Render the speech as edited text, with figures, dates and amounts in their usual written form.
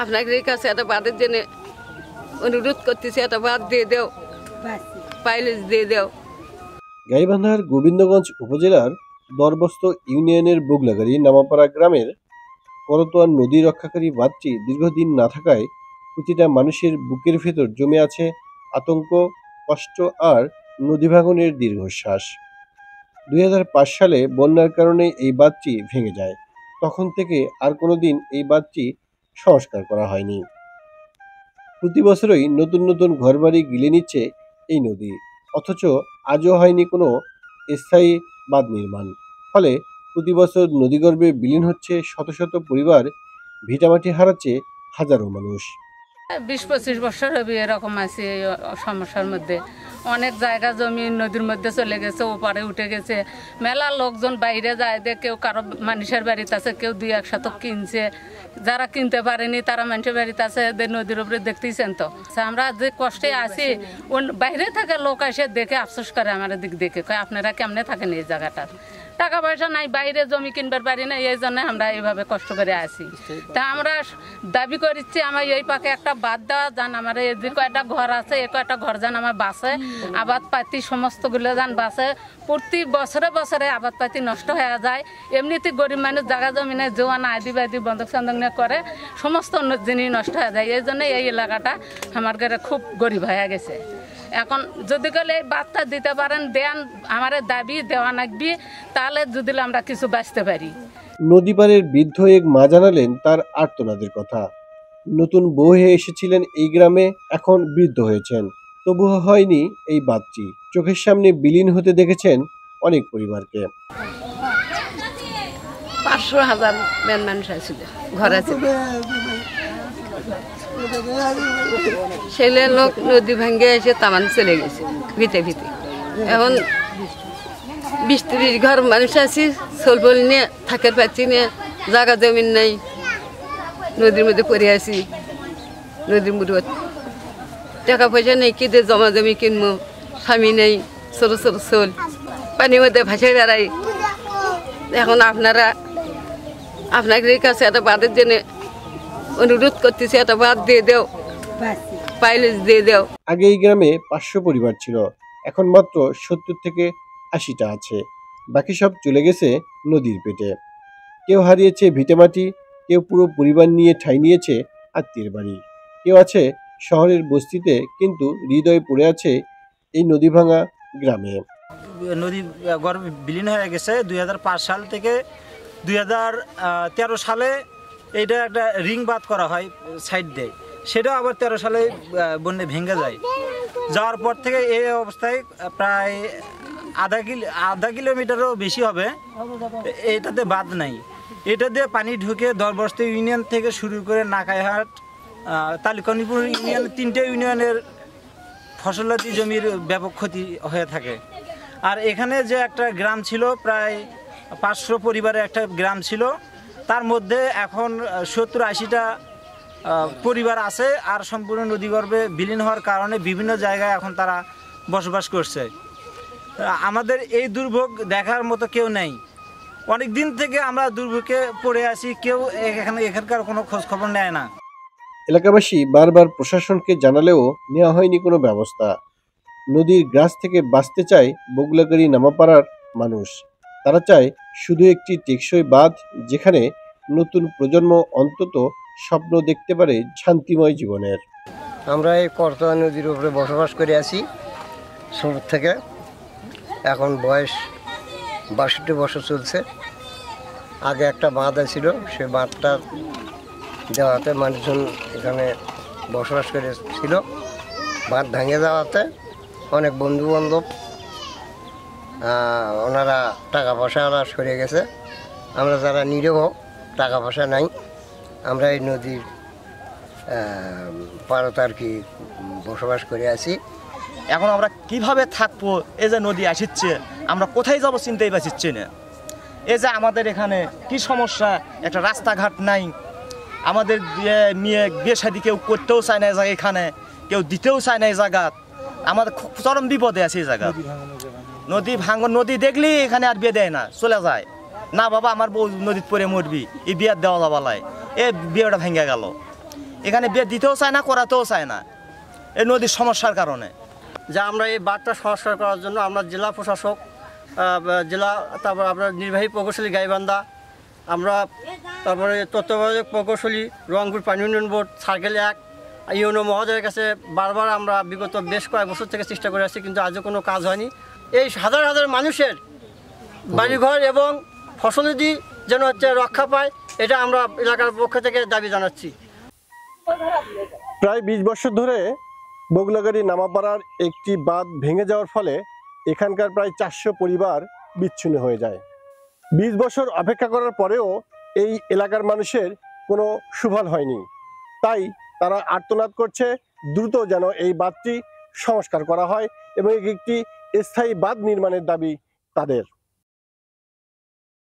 আপনাদের কাছে একটা বাদের জন্য অনুরোধ করতেছি, একটা বাদ দিয়ে দেও, পাইলে দিয়ে দেও। গাইবান্ধার গোবিন্দগঞ্জ উপজেলার দরবস্ত ইউনিয়নের বুগলাগাড়ি নামাপাড়া গ্রামের করতোয়া নদী রক্ষাকারী বাঁধটি দীর্ঘদিন না থাকায় প্রতিটা মানুষের বুকের ভেতর জমে আছে আতঙ্ক, কষ্ট আর নদী ভাঙনের দীর্ঘশ্বাস। 2005 সালে বন্যার কারণে এই বাঁধটি ভেঙে যায়। তখন থেকে আর কোনোদিন এই বাঁধটি সংস্কার করা হয়নি। প্রতি বছরই নতুন নতুন ঘরবাড়ি গিলে নিচ্ছে এই নদী, অথচ আজও হয়নি কোনো স্থায়ী বাঁধ নির্মাণ। ফলে প্রতি বছর নদীগর্ভে বিলীন হচ্ছে শত শত পরিবার, ভিটামাটি হারাচ্ছে হাজারো মানুষ। 20-25 বছর হবে এরকম আছে এই সমস্যার মধ্যে। অনেক জায়গা জমি নদীর মধ্যে চলে গেছে, ওপারে উঠে গেছে। মেলা লোকজন বাইরে যায়, কেউ কারো মানুষের বাড়িতে আছে, কেউ 2-1 শতক কিনছে। যারা কিনতে পারেনি তারা মানুষের বাড়িতে আছে, নদীর উপরে দেখতেইছেন তো। আমরা যে কষ্টে আছি, বাইরে থেকে লোক এসে দেখে আফসোস করে আমাদের দিক দেখে, আপনারা কেমনে থাকেন এই জায়গাটা, টাকা পয়সা নাই, বাইরে জমি কিনবার পারি না, এই জন্য আমরা এইভাবে কষ্ট করে আছি। তা আমরা দাবি করছি আমার এই পাকে একটা বাদ দেওয়া যান, আমার এই যে কয়টা ঘর আছে এই কয়টা ঘর যান আমার বাসে, আবাদ পাতি সমস্তগুলো যান বাসে। প্রতি বছরে বছরে আবাদ পাতি নষ্ট হয়ে যায়। এমনিতে গরিব মানুষ জায়গা জমিনে জোয়ান আদিবাদী বন্ধক সন্ধক নিয়ে করে, সমস্ত জিনিস নষ্ট হয়ে যায়। এই জন্য এই এলাকাটা আমার ঘরে খুব গরিব হয়ে গেছে। এখন যদি গেলে এই বার্তা দিতে পারেন, দেন, আমার দাবি দেওয়া লাগবে, তাহলে যদি আমরা কিছু বাঁচতে পারি। নদীপাড়ের বৃদ্ধ এক মা জানালেন তার আর্তনাদের কথা। নতুন বউ হয়ে এসেছিলেন এই গ্রামে, এখন বৃদ্ধ হয়েছেন, তবুও হয়নি এই বাঁধটি। চোখের সামনে বিলীন হতে দেখেছেন অনেক পরিবারকে। 500,000 মানুষ আছিল ঘরে ছিল, ছেলে লোক নদী ভাঙ্গে এসে তামান চলে গেছে ভিতে ভিতে। এখন 20-30 ঘর মানুষ আছি, সোলবল নিয়ে থাকার পাচ্ছি না, জায়গা জমিন নাই, নদীর মধ্যে পড়ে আছি। নদীর মুড়ত টাকা পয়সা নেই, কি দিয়ে জমা জমি কিনবো, স্বামী নেই, ছোট ছোট সোল পানির মধ্যে ভাসে দাঁড়াই। এখন আপনাদের কাছে একটা বাদের জন্য অনুরোধ করতেছি, একটা বাদ দিয়ে দেও, পাইলে দিয়ে দেও। আগে এই গ্রামে 500 পরিবার ছিল, এখন মাত্র 70 থেকে 80টা আছে। বাকি সব চলে গেছে নদীর পেটে। কেউ হারিয়েছে ভিটেমাটি, কেউ পুরো পরিবার নিয়ে ঠাঁই নিয়েছে আত্মীয়ের বাড়ি, কেউ আছে শহরের বস্তিতে, কিন্তু হৃদয়ে পড়ে আছে এই নদী ভাঙা গ্রামে। নদী গর্ভে বিলীন হয়ে গেছে 2005 সাল থেকে 2013 সালে এইটা একটা রিং বাঁধ করা হয় সাইড দিয়ে, সেটাও আবার 13 সালে বন্যে ভেঙে যায়। যাওয়ার পর থেকে এই অবস্থায় প্রায় আধা কিলোমিটারও বেশি হবে, এটাতে বাঁধ নাই। এটা দিয়ে পানি ঢুকে দরবস্ত ইউনিয়ন থেকে শুরু করে নাকাইহাট, তালিকানিপুর ইউনিয়ন, 3টে ইউনিয়নের ফসলাদি জমির ব্যাপক ক্ষতি হয়ে থাকে। আর এখানে যে একটা গ্রাম ছিল, প্রায় 500 পরিবারের একটা গ্রাম ছিল, তার মধ্যে এখন 70-80টা পরিবার আছে। আর সম্পূর্ণ নদীগর্ভে বিলীন হওয়ার কারণে বিভিন্ন জায়গায় এখন তারা বসবাস করছে। আমাদের এই দুর্ভোগ দেখার মতো কেউ নেই। অনেক দিন থেকে আমরা দুর্ভোগে পড়ে আছি, কেউ এখানকার কোনো খোঁজ খবর নেয় না। এলাকাবাসী বারবার প্রশাসনকে জানালেও নেওয়া হয়নি কোনো ব্যবস্থা। নদীর গ্রাস থেকে বাঁচতে চায় বগুলাগাড়ি নামাপাড়ার মানুষ। তারা চায় শুধু একটি টেকসই বাঁধ, যেখানে নতুন প্রজন্ম অন্তত স্বপ্ন দেখতে পারে শান্তিময় জীবনের। আমরা এই করতোয়া নদীর উপরে বসবাস করে আছি শুরু থেকে, এখন বয়স 62 বছর চলছে। আগে একটা বাঁধ ছিল, সে বাঁধটা দেওয়াতে মানুষজন এখানে বসবাস করেছিল। বাঁধ ভেঙে যাওয়াতে অনেক বন্ধুবান্ধব ওনারা টাকা পয়সা সরে গেছে। আমরা যারা নিরীহ, টাকা পয়সা নাই, আমরা এই নদীর পাড়তে আর কি বসবাস করে আছি। এখন আমরা কিভাবে থাকবো? এই যে নদী আসছে, আমরা কোথায় যাবো চিন্তাই পাচ্ছি না। এই যে আমাদের এখানে কি সমস্যা, একটা রাস্তাঘাট নাই, আমাদের মেয়ে বিয়ে শাদী কেউ করতেও চায় না এই জায়গা, এখানে কেউ দিতেও চায় না এই জায়গা। আমাদের চরম বিপদে আছে এই জায়গা। নদী ভাঙন, নদী দেখলি এখানে আর বিয়ে দেয় না, চলে যায় না, বাবা আমার বউ নদীতে পড়ে মরবি, এই বিয়ার দেওয়া যাবালাই, এ বিয়েটা ভেঙে গেল। এখানে বিয়ে দিতেও চায় না, করাতেও চায় না এই নদীর সমস্যার কারণে। যা আমরা এই বাঁধটা সংস্কার করার জন্য আমরা জেলা প্রশাসক, জেলা, তারপর আপনার নির্বাহী প্রকৌশলী গাইবান্ধা, আমরা তারপরে তত্ত্বাবধায়ক প্রকৌশলী রংপুর পানি উন্নয়ন বোর্ড, সার্কেল 1 ইউনো মহোদয়ের কাছে বারবার আমরা বিগত বেশ কয়েক বছর থেকে চেষ্টা করে আসছি, কিন্তু আজও কোনো কাজ হয়নি। এই হাজার হাজার মানুষের বাড়িঘর এবং ফসলাদি যেন রক্ষা পায়, এটা আমরা এলাকার পক্ষ থেকে দাবি জানাচ্ছি। প্রায় 20 বছর ধরে বগলাগাড়ি নামাপাড়ার একটি বাঁধ ভেঙে যাওয়ার ফলে এখানকার প্রায় 400 পরিবার বিচ্ছিন্ন হয়ে যায়। 20 বছর অপেক্ষা করার পরেও এই এলাকার মানুষের কোনো সুফল হয়নি। তাই তারা আর্তনাদ করছে দ্রুত যেন এই বাঁধটি সংস্কার করা হয় এবং একটি স্থায়ী বাঁধ নির্মাণের দাবি তাদের।